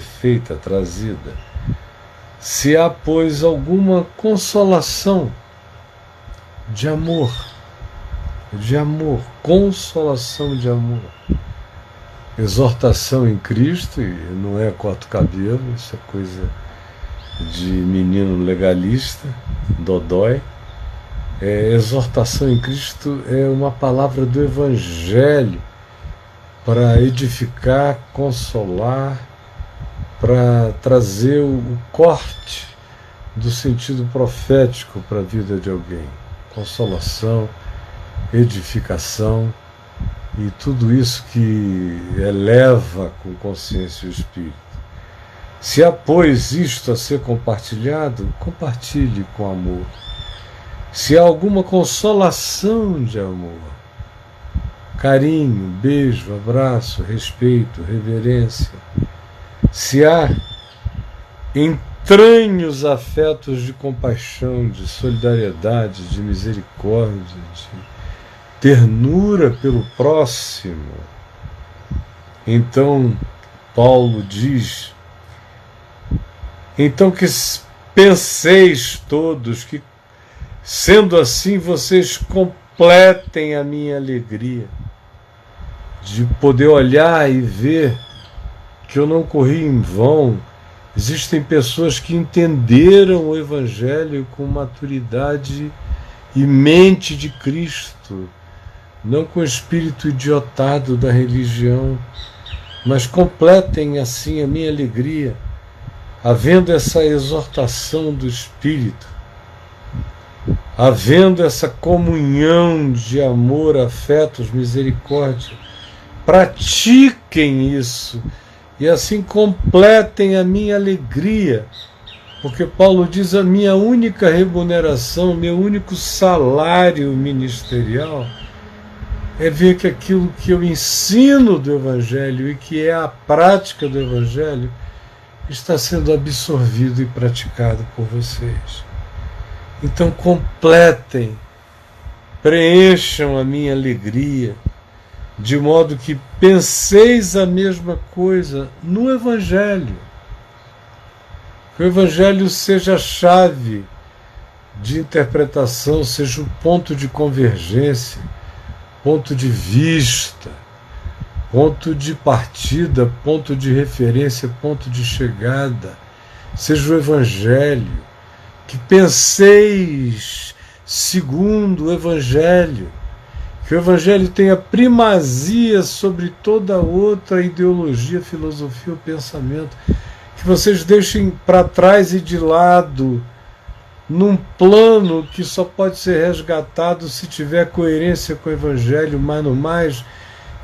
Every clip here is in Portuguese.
feita, trazida. Se há, pois, alguma consolação de amor, consolação de amor, exortação em Cristo, e não é corta-cabelo, isso é coisa de menino legalista, dodói. Exortação em Cristo é uma palavra do Evangelho para edificar, consolar, para trazer o corte do sentido profético para a vida de alguém. Consolação, edificação e tudo isso que eleva com consciência o espírito. Se há, pois, isto a ser compartilhado, compartilhe com amor. Se há alguma consolação de amor, carinho, beijo, abraço, respeito, reverência, se há entranhos afetos de compaixão, de solidariedade, de misericórdia, de ternura pelo próximo, então Paulo diz: então que penseis todos que, sendo assim, vocês completem a minha alegria de poder olhar e ver que eu não corri em vão. Existem pessoas que entenderam o Evangelho com maturidade e mente de Cristo, não com o espírito idiotado da religião, mas completem assim a minha alegria, havendo essa exortação do Espírito, havendo essa comunhão de amor, afetos, misericórdia. Pratiquem isso e assim completem a minha alegria, porque Paulo diz: a minha única remuneração, meu único salário ministerial é ver que aquilo que eu ensino do Evangelho e que é a prática do Evangelho está sendo absorvido e praticado por vocês. Então completem, preencham a minha alegria, de modo que penseis a mesma coisa no Evangelho. Que o Evangelho seja a chave de interpretação, seja o ponto de convergência, ponto de vista, ponto de partida, ponto de referência, ponto de chegada. Seja o Evangelho. Que penseis segundo o Evangelho. Que o Evangelho tenha primazia sobre toda outra ideologia, filosofia ou pensamento. Que vocês deixem para trás e de lado, num plano que só pode ser resgatado se tiver coerência com o Evangelho, mas no mais,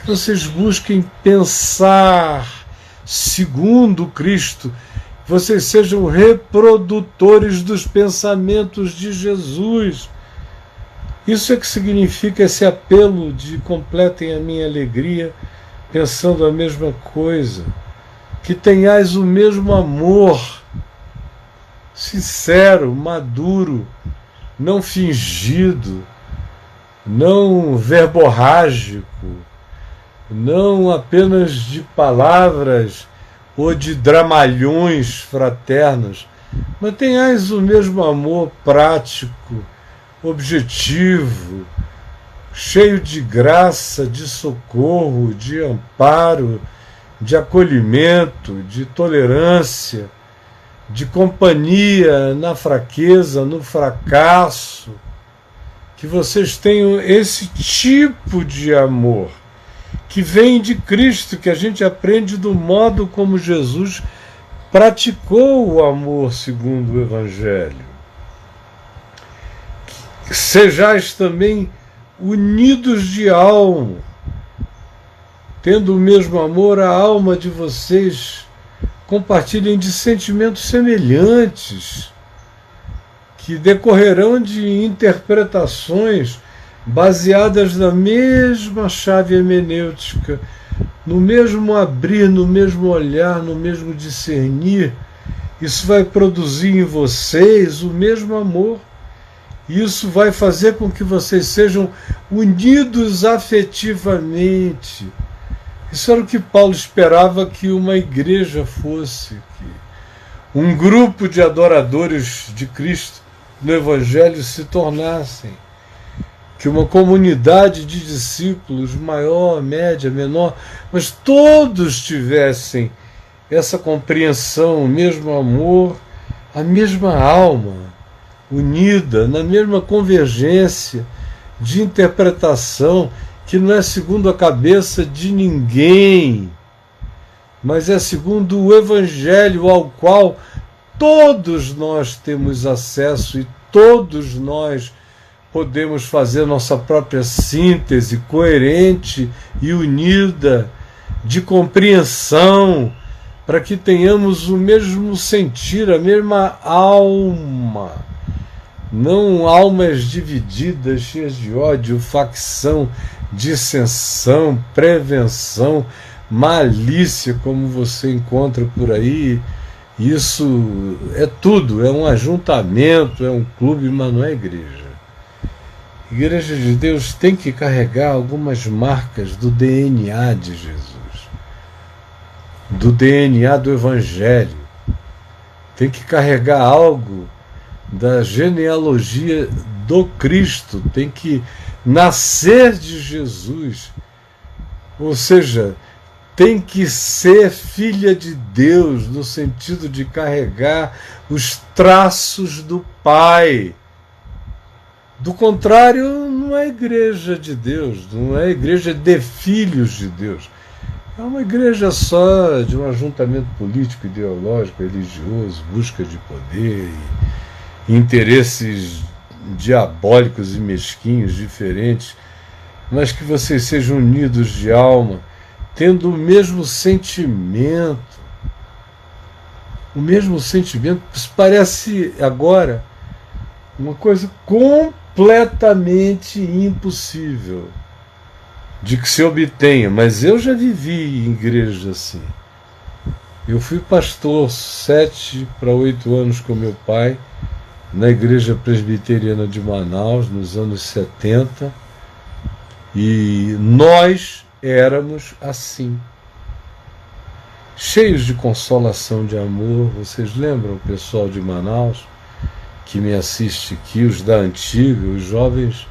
que vocês busquem pensar segundo Cristo. Vocês sejam reprodutores dos pensamentos de Jesus. Isso é que significa esse apelo de completem a minha alegria, pensando a mesma coisa. Que tenhais o mesmo amor, sincero, maduro, não fingido, não verborrágico, não apenas de palavras ou de dramalhões fraternos, mas tenhais o mesmo amor prático, objetivo, cheio de graça, de socorro, de amparo, de acolhimento, de tolerância, de companhia na fraqueza, no fracasso. Que vocês tenham esse tipo de amor que vem de Cristo, que a gente aprende do modo como Jesus praticou o amor segundo o Evangelho. Sejais também unidos de alma, tendo o mesmo amor, a alma de vocês compartilhem de sentimentos semelhantes, que decorrerão de interpretações baseadas na mesma chave hermenêutica, no mesmo abrir, no mesmo olhar, no mesmo discernir. Isso vai produzir em vocês o mesmo amor. Isso vai fazer com que vocês sejam unidos afetivamente, Isso era o que Paulo esperava que uma igreja fosse, que um grupo de adoradores de Cristo no Evangelho se tornassem, que uma comunidade de discípulos, maior, média, menor, mas todos tivessem essa compreensão, o mesmo amor, a mesma alma, unida, na mesma convergência de interpretação, que não é segundo a cabeça de ninguém, mas é segundo o Evangelho ao qual todos nós temos acesso e todos nós podemos fazer nossa própria síntese coerente e unida de compreensão, para que tenhamos o mesmo sentir, a mesma alma, não almas divididas, cheias de ódio, facção, dissensão, prevenção, malícia, como você encontra por aí. Isso é tudo, é um ajuntamento, é um clube, mas não é igreja. Igreja de Deus tem que carregar algumas marcas do DNA de Jesus, do DNA do Evangelho. Tem que carregar algo da genealogia do Cristo, tem que nascer de Jesus, ou seja, tem que ser filha de Deus, no sentido de carregar os traços do Pai. Do contrário, não é igreja de Deus, não é igreja de filhos de Deus. É uma igreja só de um ajuntamento político, ideológico, religioso, busca de poder e interesses diabólicos e mesquinhos, diferentes, mas que vocês sejam unidos de alma, tendo o mesmo sentimento. O mesmo sentimento. Isso parece agora uma coisa completamente impossível de que se obtenha, mas eu já vivi em igreja assim. Eu fui pastor 7 para 8 anos com meu pai na Igreja Presbiteriana de Manaus, nos anos 70, e nós éramos assim, cheios de consolação, de amor. Vocês lembram o pessoal de Manaus que me assiste aqui, os da antiga, os jovens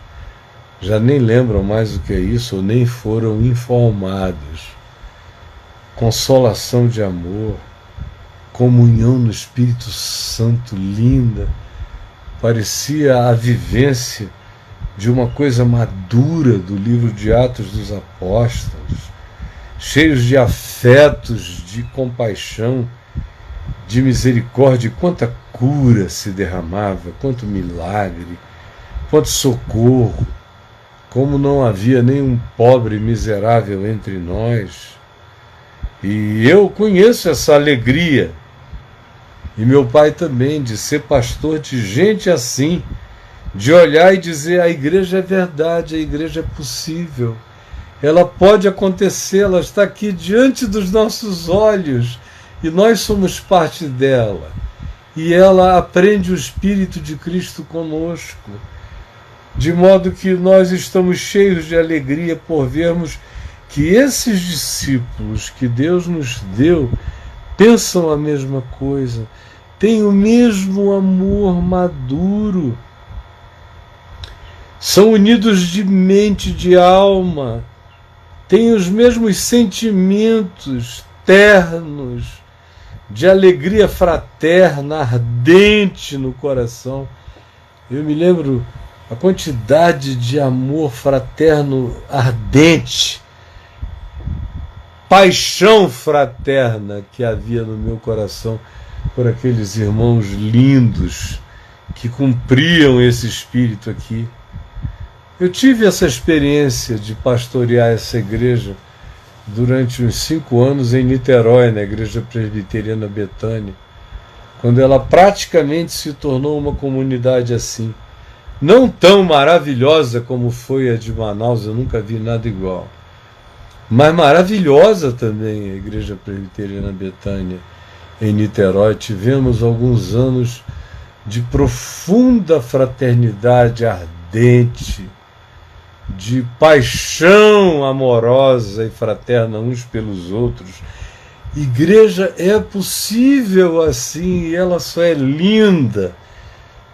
já nem lembram mais o que é isso, ou nem foram informados. Consolação de amor, comunhão no Espírito Santo linda, parecia a vivência de uma coisa madura do livro de Atos dos Apóstolos, cheios de afetos, de compaixão, de misericórdia. Quanta cura se derramava, quanto milagre, quanto socorro, como não havia nenhum pobre miserável entre nós. E eu conheço essa alegria, e meu pai também, de ser pastor de gente assim, de olhar e dizer: a igreja é verdade, a igreja é possível, ela pode acontecer, ela está aqui diante dos nossos olhos, e nós somos parte dela, e ela aprende o Espírito de Cristo conosco, de modo que nós estamos cheios de alegria por vermos que esses discípulos que Deus nos deu pensam a mesma coisa, têm o mesmo amor maduro, são unidos de mente, de alma, têm os mesmos sentimentos ternos, de alegria fraterna, ardente no coração. Eu me lembro a quantidade de amor fraterno ardente, paixão fraterna que havia no meu coração por aqueles irmãos lindos que cumpriam esse espírito aqui. Eu tive essa experiência de pastorear essa igreja durante uns 5 anos em Niterói, na Igreja Presbiteriana Betânia, quando ela praticamente se tornou uma comunidade assim. Não tão maravilhosa como foi a de Manaus, eu nunca vi nada igual, mas maravilhosa também a Igreja Presbiteriana Betânia em Niterói. Tivemos alguns anos de profunda fraternidade ardente, de paixão amorosa e fraterna uns pelos outros. Igreja é possível assim, e ela só é linda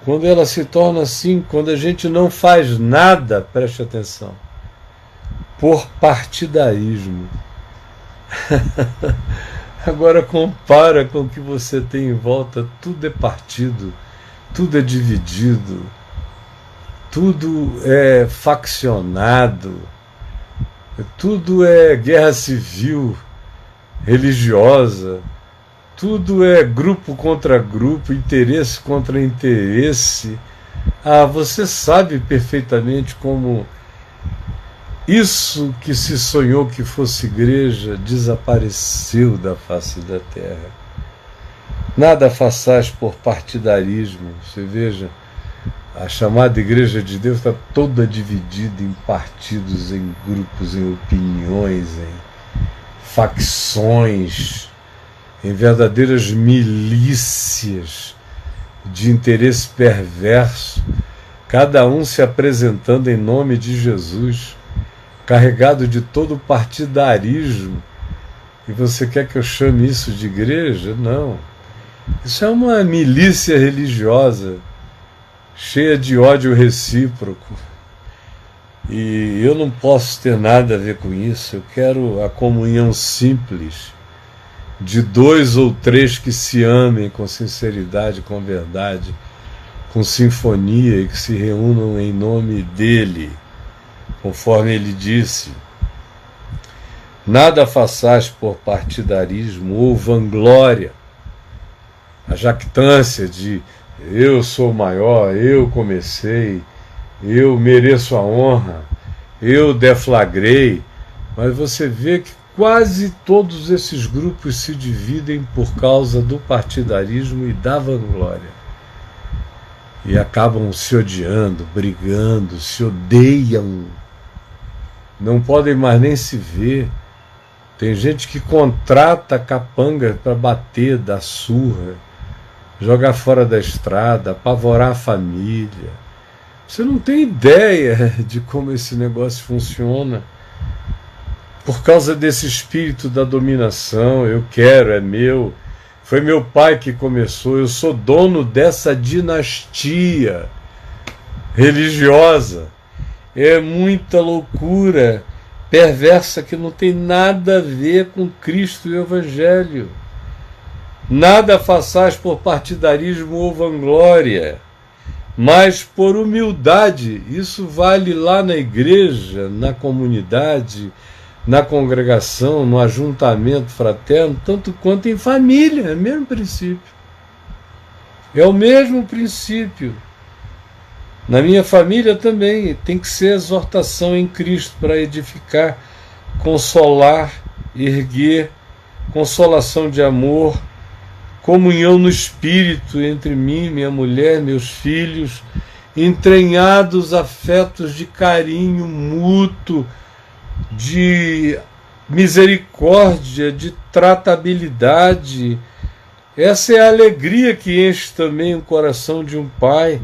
quando ela se torna assim, quando a gente não faz nada, preste atenção, por partidarismo. Agora compara com o que você tem em volta, tudo é partido, tudo é dividido, tudo é faccionado, tudo é guerra civil, religiosa, tudo é grupo contra grupo, interesse contra interesse. Você sabe perfeitamente como isso que se sonhou que fosse igreja desapareceu da face da terra. Nada façais por partidarismo. Você veja, a chamada Igreja de Deus está toda dividida em partidos, em grupos, em opiniões, em facções, em verdadeiras milícias de interesse perverso, cada um se apresentando em nome de Jesus, carregado de todo partidarismo. E você quer que eu chame isso de igreja? Não. Isso é uma milícia religiosa, cheia de ódio recíproco. E eu não posso ter nada a ver com isso. Eu quero a comunhão simples de 2 ou 3 que se amem com sinceridade, com verdade, com sinfonia e que se reúnam em nome dele, conforme ele disse. Nada façais por partidarismo ou vanglória, a jactância de eu sou maior, eu comecei, eu mereço a honra, eu deflagrei. Mas você vê que quase todos esses grupos se dividem por causa do partidarismo e da vanglória. E acabam se odiando, brigando, se odeiam. Não podem mais nem se ver. Tem gente que contrata capanga para bater, dar surra, jogar fora da estrada, apavorar a família. Você não tem ideia de como esse negócio funciona. Por causa desse espírito da dominação, eu quero, é meu, foi meu pai que começou, eu sou dono dessa dinastia religiosa. É muita loucura perversa que não tem nada a ver com Cristo e o Evangelho. Nada façais por partidarismo ou vanglória, mas por humildade. Isso vale lá na igreja, na comunidade, na congregação, no ajuntamento fraterno, tanto quanto em família, é o mesmo princípio. É o mesmo princípio. Na minha família também tem que ser exortação em Cristo para edificar, consolar, erguer, consolação de amor, comunhão no Espírito entre mim, minha mulher, meus filhos, entranhados afetos de carinho mútuo, de misericórdia, de tratabilidade. Essa é a alegria que enche também o coração de um pai,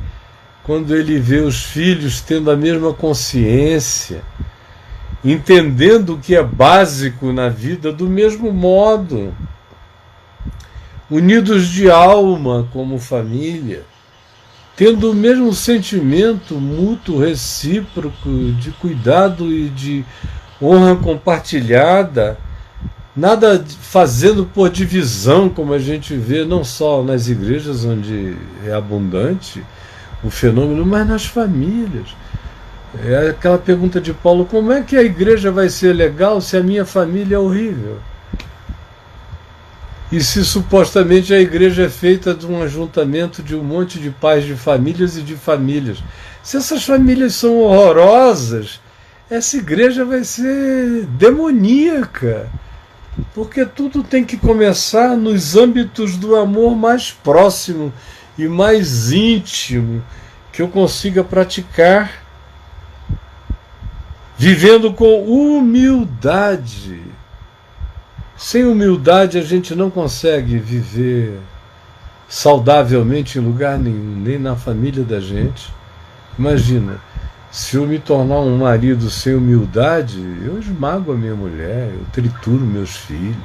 quando ele vê os filhos tendo a mesma consciência, entendendo o que é básico na vida do mesmo modo, unidos de alma como família, tendo o mesmo sentimento mútuo, recíproco, de cuidado e de honra compartilhada, nada fazendo por divisão, como a gente vê não só nas igrejas onde é abundante o fenômeno, mas nas famílias. É aquela pergunta de Paulo: como é que a igreja vai ser legal se a minha família é horrível? E se supostamente a igreja é feita de um ajuntamento de um monte de pais de famílias e de famílias? Se essas famílias são horrorosas, essa igreja vai ser demoníaca, porque tudo tem que começar nos âmbitos do amor mais próximo e mais íntimo que eu consiga praticar, vivendo com humildade. Sem humildade a gente não consegue viver saudavelmente em lugar nenhum, nem na família da gente. Imagina, Se eu me tornar um marido sem humildade, eu esmago a minha mulher, eu trituro meus filhos,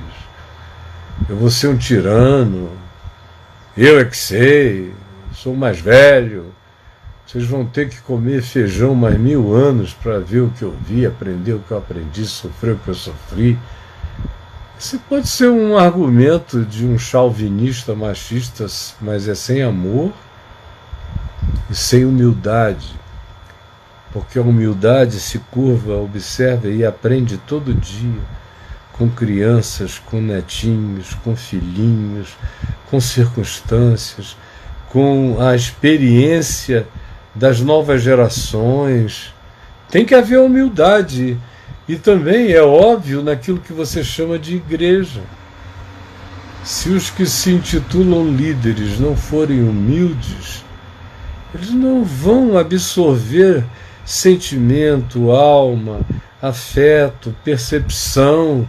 eu vou ser um tirano, eu é que sei, sou mais velho, vocês vão ter que comer feijão mais 1000 anos para ver o que eu vi, aprender o que eu aprendi, sofrer o que eu sofri. Isso pode ser um argumento de um chauvinista machista, mas é sem amor e sem humildade. Porque a humildade se curva, observa e aprende todo dia, com crianças, com netinhos, com filhinhos, com circunstâncias, com a experiência das novas gerações. Tem que haver humildade. E também é óbvio naquilo que você chama de igreja. Se os que se intitulam líderes não forem humildes, eles não vão absorver sentimento, alma, afeto, percepção,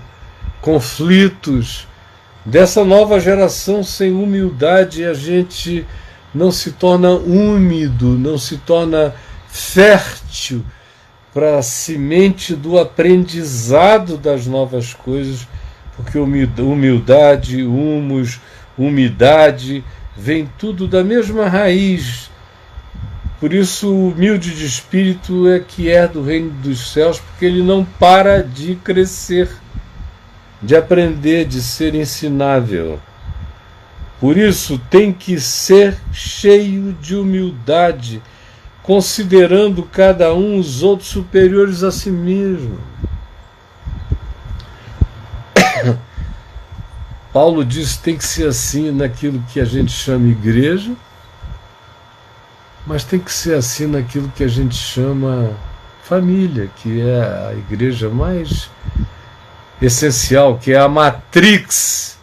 conflitos dessa nova geração. Sem humildade a gente não se torna úmido, não se torna fértil para a semente do aprendizado das novas coisas, porque humildade, humus, umidade, vem tudo da mesma raiz. Por isso, o humilde de espírito é que é do reino dos céus, porque ele não para de crescer, de aprender, de ser ensinável. Por isso, tem que ser cheio de humildade, considerando cada um os outros superiores a si mesmo. Paulo diz que tem que ser assim naquilo que a gente chama igreja, mas tem que ser assim naquilo que a gente chama família, que é a igreja mais essencial, que é a matrix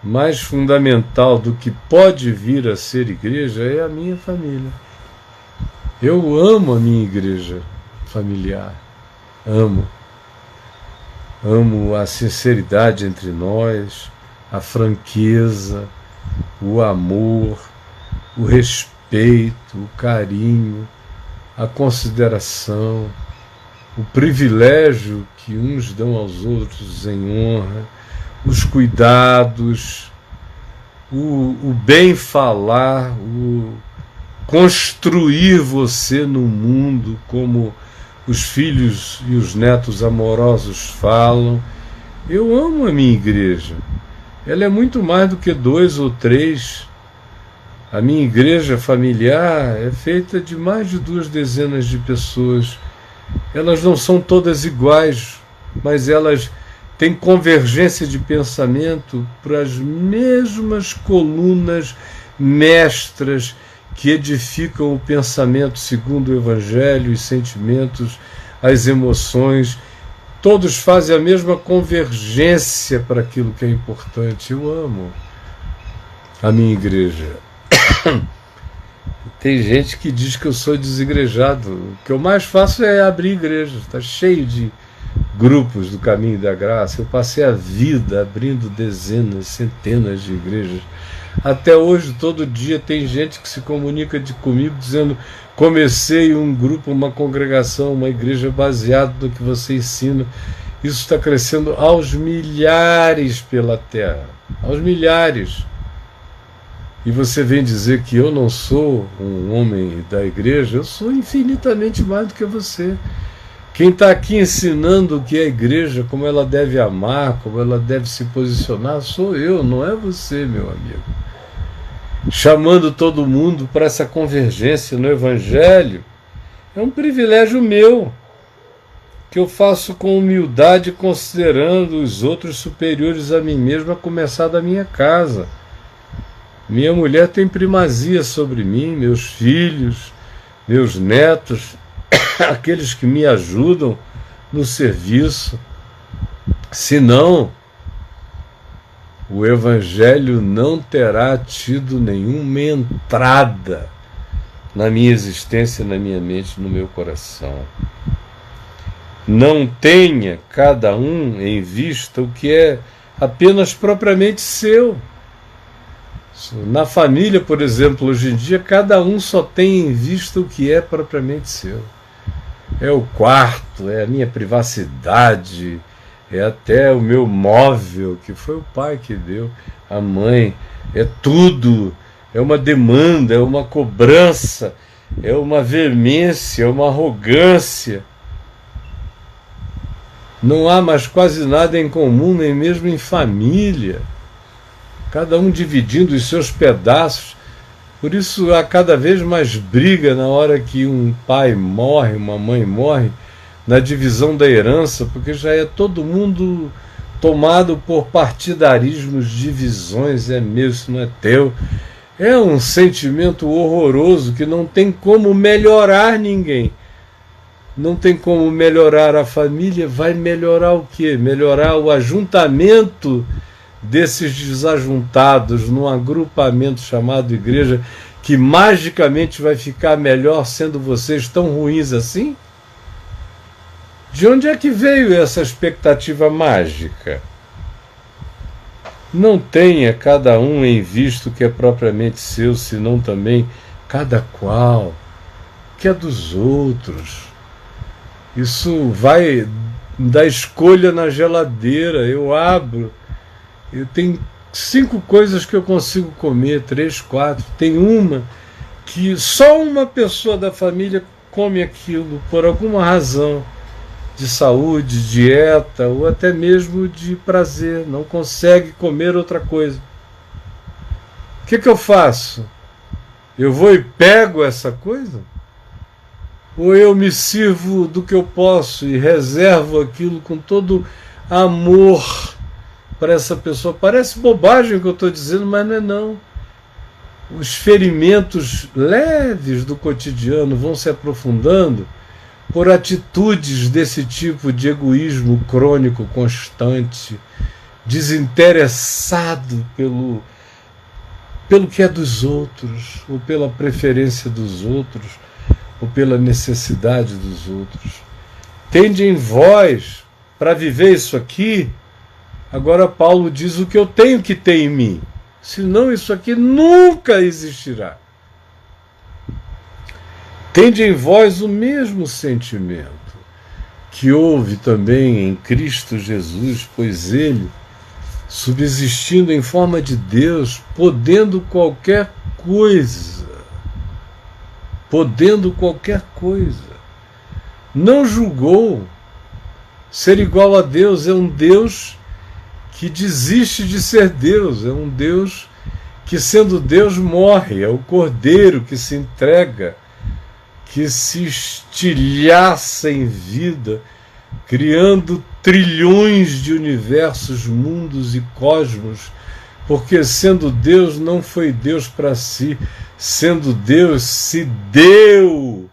mais fundamental do que pode vir a ser igreja, é a minha família. Eu amo a minha igreja familiar, amo a sinceridade entre nós, a franqueza, o amor, o respeito, o carinho, a consideração, o privilégio que uns dão aos outros em honra, os cuidados, o bem falar, o construir você no mundo, como os filhos e os netos amorosos falam. Eu amo a minha igreja. Ela é muito mais do que 2 ou 3. A minha igreja familiar é feita de mais de 2 dezenas de pessoas. Elas não são todas iguais, mas elas têm convergência de pensamento para as mesmas colunas mestras que edificam o pensamento segundo o Evangelho, os sentimentos, as emoções. Todos fazem a mesma convergência para aquilo que é importante. Eu amo a minha igreja. Tem gente que diz que eu sou desigrejado. O que eu mais faço é abrir igrejas. Está cheio de grupos do Caminho da Graça. Eu passei a vida abrindo dezenas, centenas de igrejas. Até hoje, todo dia, tem gente que se comunica comigo dizendo: comecei um grupo, uma congregação, uma igreja baseado no que você ensina. Isso está crescendo aos milhares pela terra. Aos milhares. E você vem dizer que eu não sou um homem da igreja? Eu sou infinitamente mais do que você. Quem está aqui ensinando o que é a igreja, como ela deve amar, como ela deve se posicionar, sou eu, não é você, meu amigo. Chamando todo mundo para essa convergência no Evangelho, é um privilégio meu, que eu faço com humildade, considerando os outros superiores a mim mesmo, a começar da minha casa. Minha mulher tem primazia sobre mim, meus filhos, meus netos, aqueles que me ajudam no serviço. Senão, o Evangelho não terá tido nenhuma entrada na minha existência, na minha mente, no meu coração. Não tenha cada um em vista o que é apenas propriamente seu. Na família, por exemplo, hoje em dia, cada um só tem em vista o que é propriamente seu. é o quarto, é a minha privacidade, é até o meu móvel, que foi o pai que deu, a mãe, é tudo, é uma demanda, é uma cobrança, é uma veemência, é uma arrogância. Não há mais quase nada em comum, nem mesmo em família. Cada um dividindo os seus pedaços. Por isso há cada vez mais briga na hora que um pai morre, uma mãe morre, na divisão da herança, porque já é todo mundo tomado por partidarismos, divisões, é meu, isso não é teu. É um sentimento horroroso que não tem como melhorar ninguém. Não tem como melhorar a família, vai melhorar o quê? Melhorar o ajuntamento desses desajuntados num agrupamento chamado igreja, que magicamente vai ficar melhor sendo vocês tão ruins assim? De onde é que veio essa expectativa mágica? Não tenha cada um em vista o que é propriamente seu, senão também cada qual que é dos outros. Isso vai da escolha na geladeira. Eu abro, eu tenho 5 coisas que eu consigo comer, 3, 4. Tem uma que só uma pessoa da família come aquilo por alguma razão, de saúde, dieta ou até mesmo de prazer, não consegue comer outra coisa. O que eu faço? Eu vou e pego essa coisa? Ou eu me sirvo do que eu posso e reservo aquilo com todo amor para essa pessoa? Parece bobagem o que eu estou dizendo, mas não é não. Os ferimentos leves do cotidiano vão se aprofundando por atitudes desse tipo de egoísmo crônico, constante, desinteressado pelo que é dos outros, ou pela preferência dos outros, ou pela necessidade dos outros. Tende em vós, para viver isso aqui, agora Paulo diz o que eu tenho que ter em mim, senão isso aqui nunca existirá. Tende em vós o mesmo sentimento que houve também em Cristo Jesus, pois ele, subsistindo em forma de Deus, podendo qualquer coisa, não julgou ser igual a Deus. É um Deus que desiste de ser Deus, é um Deus que, sendo Deus, morre, é o Cordeiro que se entrega, que se estilhaça em vida, criando trilhões de universos, mundos e cosmos, porque sendo Deus não foi Deus para si, sendo Deus se deu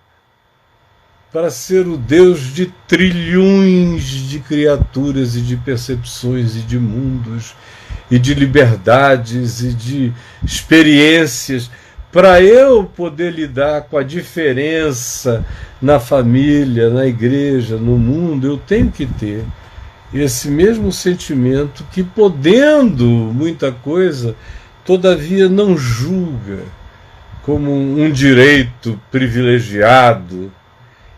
para ser o Deus de trilhões de criaturas e de percepções e de mundos e de liberdades e de experiências. Para eu poder lidar com a diferença na família, na igreja, no mundo, eu tenho que ter esse mesmo sentimento que, podendo muita coisa, todavia não julga como um direito privilegiado,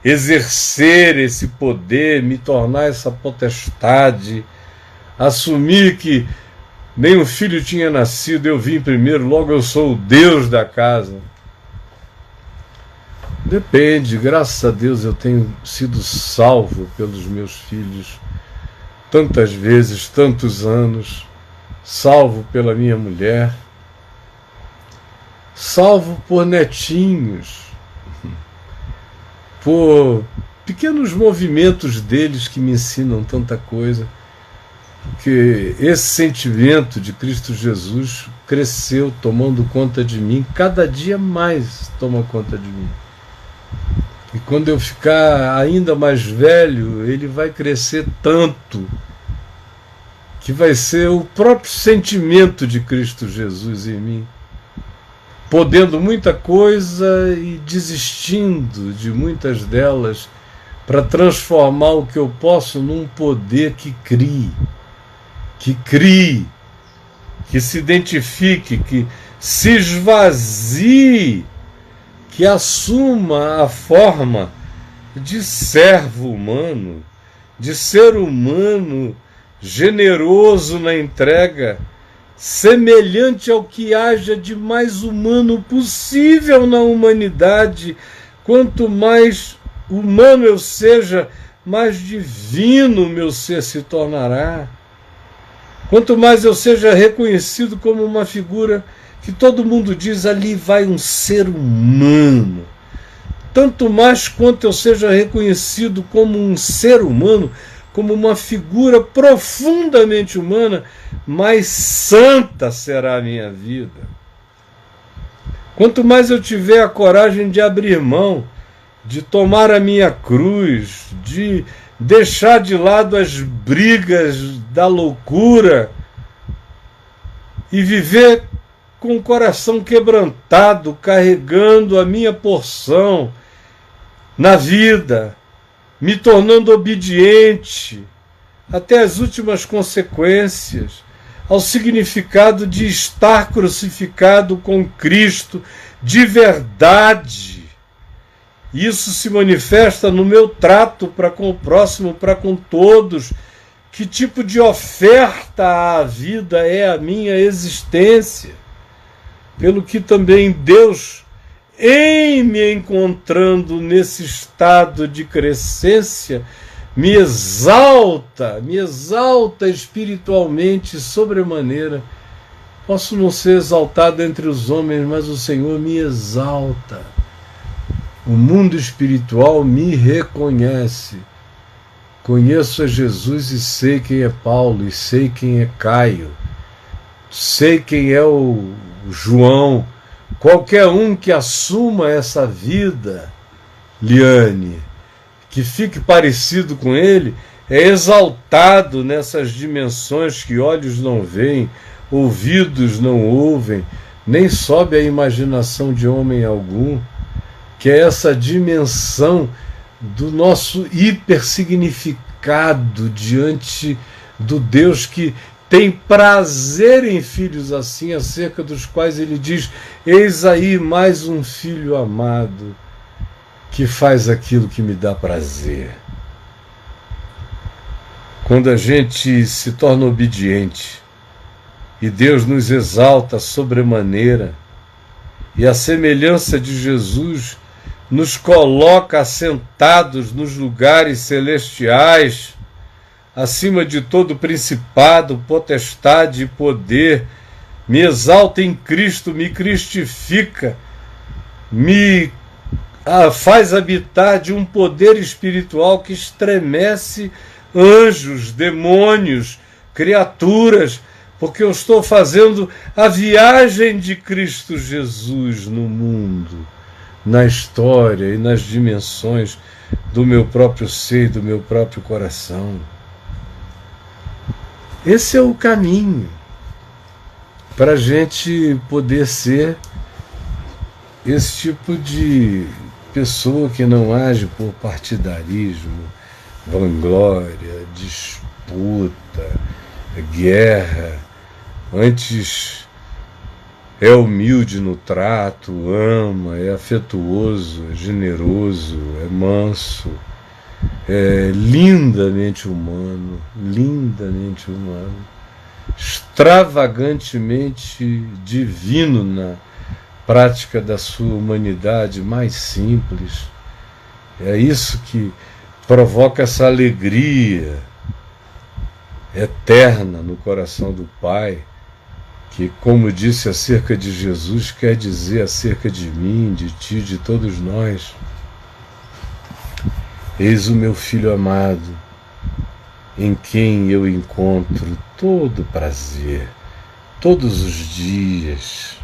exercer esse poder, me tornar essa potestade, assumir que nem um filho tinha nascido, eu vim primeiro, logo eu sou o Deus da casa. Depende, graças a Deus eu tenho sido salvo pelos meus filhos tantas vezes, tantos anos, salvo pela minha mulher, salvo por netinhos, por pequenos movimentos deles que me ensinam tanta coisa, porque esse sentimento de Cristo Jesus cresceu tomando conta de mim, cada dia mais toma conta de mim. E quando eu ficar ainda mais velho, ele vai crescer tanto que vai ser o próprio sentimento de Cristo Jesus em mim, podendo muita coisa e desistindo de muitas delas para transformar o que eu posso num poder que crie, que se identifique, que se esvazie, que assuma a forma de servo humano, de ser humano generoso na entrega, semelhante ao que haja de mais humano possível na humanidade. Quanto mais humano eu seja, mais divino o meu ser se tornará. Quanto mais eu seja reconhecido como uma figura que todo mundo diz, ali vai um ser humano. Tanto mais quanto eu seja reconhecido como um ser humano, como uma figura profundamente humana, mais santa será a minha vida. Quanto mais eu tiver a coragem de abrir mão, de tomar a minha cruz, de deixar de lado as brigas da loucura e viver com o coração quebrantado, carregando a minha porção na vida, me tornando obediente até as últimas consequências, ao significado de estar crucificado com Cristo de verdade. Isso se manifesta no meu trato para com o próximo, para com todos. Que tipo de oferta à vida é a minha existência? Pelo que também Deus, em me encontrando nesse estado de crescência, me exalta espiritualmente sobremaneira. Posso não ser exaltado entre os homens, mas o Senhor me exalta. O mundo espiritual me reconhece. Conheço a Jesus e sei quem é Paulo, e sei quem é Caio, sei quem é o João. Qualquer um que assuma essa vida, Liane, que fique parecido com ele, é exaltado nessas dimensões que olhos não veem, ouvidos não ouvem, nem sobe a imaginação de homem algum, que é essa dimensão do nosso hipersignificado diante do Deus que tem prazer em filhos assim, acerca dos quais ele diz: eis aí mais um filho amado que faz aquilo que me dá prazer. Quando a gente se torna obediente e Deus nos exalta sobremaneira, e a semelhança de Jesus nos coloca assentados nos lugares celestiais, acima de todo principado, potestade e poder, me exalta em Cristo, me cristifica, me faz habitar de um poder espiritual que estremece anjos, demônios, criaturas, porque eu estou fazendo a viagem de Cristo Jesus no mundo, na história e nas dimensões do meu próprio ser e do meu próprio coração. Esse é o caminho para a gente poder ser esse tipo de pessoa que não age por partidarismo, vanglória, disputa, guerra. Antes é humilde no trato, ama, é afetuoso, é generoso, é manso, é lindamente humano, extravagantemente divino na prática da sua humanidade mais simples. É isso que provoca essa alegria eterna no coração do Pai, que, como disse acerca de Jesus, quer dizer acerca de mim, de ti, de todos nós: eis o meu Filho amado, em quem eu encontro todo prazer, todos os dias.